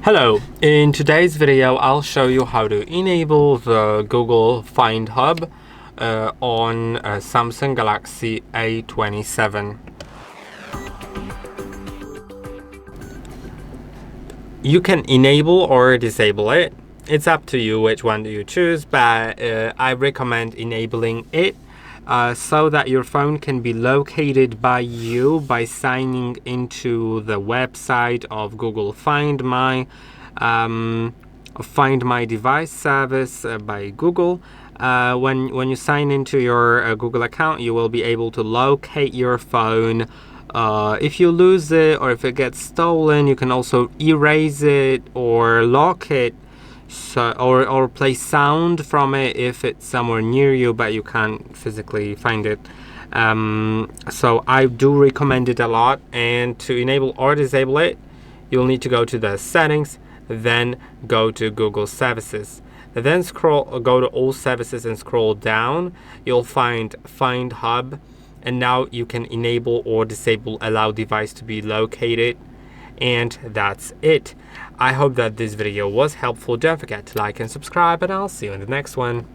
Hello, in today's video I'll show you how to enable the Google Find Hub on a Samsung Galaxy A27. You can enable or disable it. It's up to you which one do you choose, but I recommend enabling it so that your phone can be located by you by signing into the website of Google Find My Device service by Google. When you sign into your Google account, you will be able to locate your phone. If you lose it or if it gets stolen, you can also erase it or lock it, or play sound from it if it's somewhere near you but you can't physically find it. So I do recommend it a lot, and to enable or disable it, you'll need to go to the settings, then go to Google Services, then go to all services and scroll down. You'll find Find Hub, and now you can enable or disable allow device to be located. And that's it. I hope that this video was helpful. Don't forget to like and subscribe, and I'll see you in the next one.